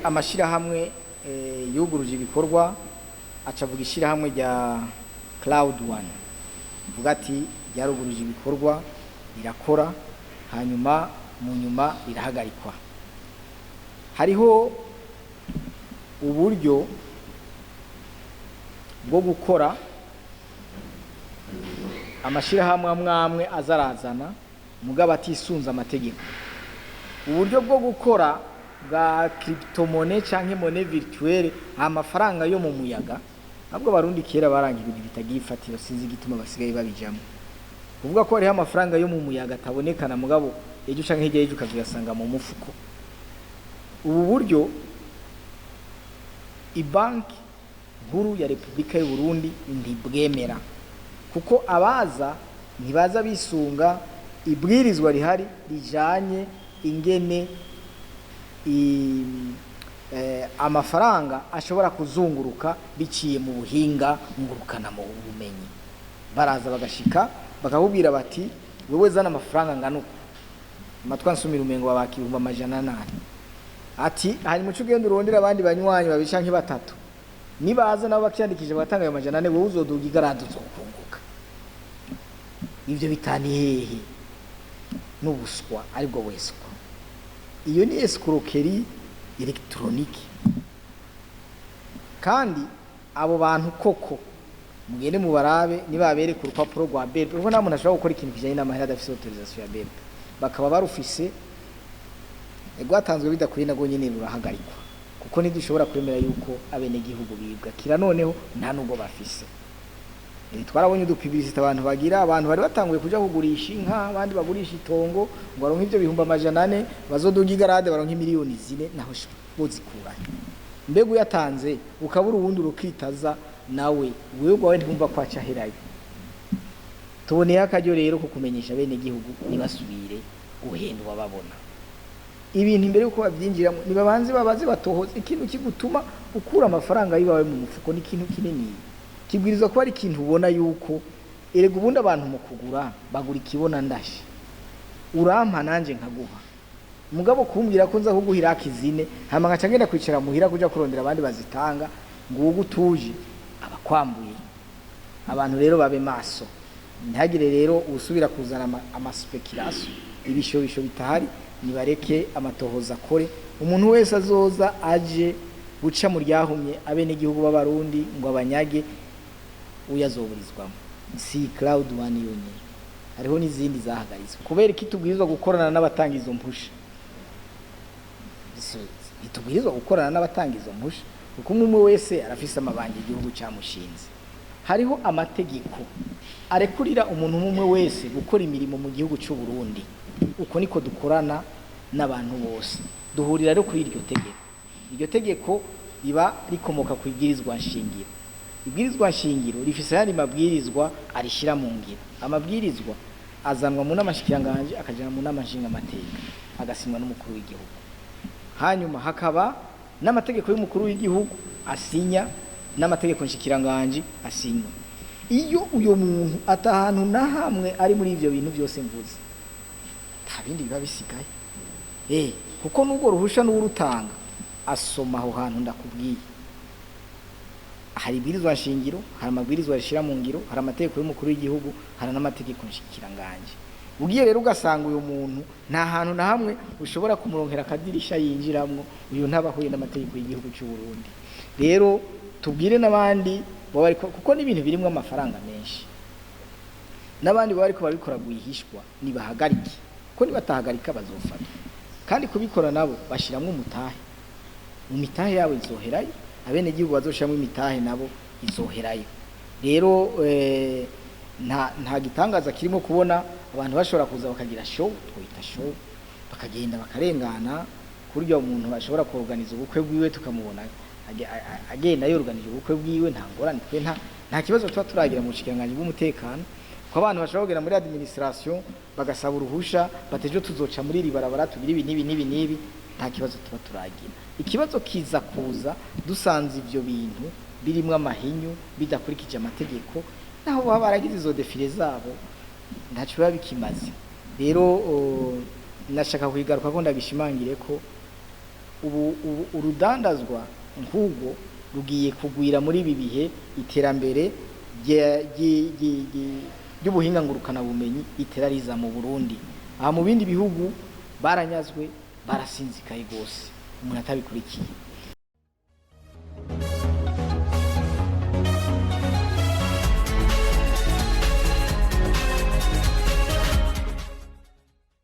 amashirahamwe yuguruje ibikorwa acavuga ishirahamwe rya Cloud One vuga ati yaruguruje ibikorwa rirakora hanyuma mu nyuma rirahagarikwa. Hariho uburyo bwo gukora amashirahamwe amwe azarazana mugabo atisunza amategeko. Uburyo bwo gukora bwa cryptomone canke monnaie virtuelle amafaranga yo mu muyaga nabwo barundi kera baranga ibintu bitagifatiro sinzi gituma basigaye babijamo. Kuvuga ko hariho amafaranga yo mu muyaga atabonekana mugabo ejo canke hirya y'ejo ukazuyasanga mu mufuko. Ubu buryo ibanki nkuru ya Republika y'u Burundi ntibwemera kuko abaza ntibaza bisunga ibwirizwa rihari rijanye ingene amafaranga ashobora kuzunguruka biciye mu buhinga ngurukana mu bumenyi. Baraza bagashika bakabubwira bati wewe zana amafaranga nganuko amatwa nsumira umengo babakirumba amajana nane ati hanyuma cugenda urondera abandi banywanyi babishanke batatu nibaza nabo bakiyandikije batanga ayo majana nane wewe uzoduga igaradu zokunguka. Ivyo bitani hehe n'ubuswa aribwo weswa. Iyo ni escroquerie électronique kandi abo bantu koko mugende mu barabe nibabere ku rupapuro rwa BERP ubwo namuntu ashobora gukora ikintu kijanye n'amahera adafise autorisation ya BERP bakaba barufise egwatanzwe bidakwiye nago nyene rurahagarikwa kuko ntidushobora kwemera yuko abene gihugu bibwa kira noneho nta nubwo bafise. Twarabonye udupublicité abantu bagira abantu bari batanguye kuja kugurisha inka abandi bagurisha itongo ngo baronke ivyo bihumba amajana ane bazoduga igarade baronke miliyoni 4 naho bozikura. Mbego yatanze ukabura uwundi rukitaza nawe wewe gwawe ntumva kwaca herayo. Tuboneye akaryo rero kukumenyesha bene gihugu nibasubire guhendwa babona ibintu imbere yuko bavyinjiramo nibabanze babaze batohoza ikintu kigutuma ukura amafaranga yibawe mu mufuko n'ikintu kinini kibwirizwa ko ari ikintu ubona yuko erega ubundi abantu mu kugura bagura ikibona ndashi urampa nanje nkaguha mugabo kumbwira ko nza kuguhira akizine hama ngaca ngenda kwicara muhira kuja kurondera abandi bazitanga ngo ugutuje abakwambuye. Abantu rero babe maso ntihagire rero usubira kuzana amaspekulation ibishobisho bitahari nibareke amatohoza kore umuntu wese azoza aje guca mu ryahumye abene gihugu b'abarundi ngo abanyage uyazoburizwamo. Si Cloud One yonyene hariho n'izindi zahagarizwe kubera kitubwirizwa gukorana n'abatanga izo mpusha bitubwirizwa gukorana n'abatanga izo mpusha kuko umwe wese arafise amabanga igihugu cyamushinze. Hariho amategeko arekurira umuntu umwe wese gukora imirimo mu gihugu cy'u Burundi uko niko dukorana n'abantu bose duhurira rero kuri iryo tegeko. Iryo tegeko riba rikomoka ku ibwirizwa nshingiro. Ibwirizwa nshingiro rifise yandi mabwirizwa arishira mu ngiro. Amabwirizwa azanwa mu namashikiranganje akajana mu namashinga amateka agasimwa n'umukuru w'igihugu. Hanyuma hakaba n'amategeko y'umukuru w'igihugu asinya n'amategeko nshikiranganje asinywa. Iyo uyo muntu atahantu na hamwe ari muri ivyo bintu byose mvuze ntabindi biba bisigaye kuko nubwo ruhusha n'urutanga asoma aho hantu ndakubwiye hari ibwirizwa nshingiro hari amabwirizwa rishira mu ngiro hari amategeko y'umukuru w'igihugu hari n'amategeko nshikiranganje. Ugiye rero ugasanga uyo muntu nta hantu na hamwe ushobora kumuronkera akadirisha yinjiramwo uyu ntabahuye n'amategeko y'igihugu cy'u Burundi. Rero tubwire n'abandi kuko n'ibintu birimo amafaranga menshi n'abandi bariko babikora guhishwa nibahagarike ko nibatahagarika bazofata kandi kubikora nabo bashiramo umutahe mu mitahe yawe izoherayo abene gihugu bazoshiramo imitahe nabo izoherayo. Rero nta gitangaza kirimo kubona abantu bashobora kuza bakagira show twita show bakagenda bakarengana kuryo umuntu bashobora kuorganiza ubukwe bwiwe tukamubona agenda yorganije ubukwe bwiwe nta ngorane twe nta kibazo tuba turagira mu cikanganje bw'umutekano ko abantu bashobora kugera muri administration bagasaba uruhusha batejo tuzoca muri ribarabara tugira ibi nibi nta kibazo tuba turagira. Ikibazo kiza kuza dusanze ivyo bintu birimwe amahinyu bidakurikije amategeko naho baba baragize izo defile zabo ntaco biba bikimaze. Rero nashaka kwigaruka ko ndagishimangire ko urudandazwa nk'ubwo rugiye kugwira muri ibi bihe iterambere ry'ubuhinga ngurukana bumenyi iterariza mu Burundi. Aha mu bindi bihugu baranyazwe barasinzikaye gose umuntu atabikurikiye.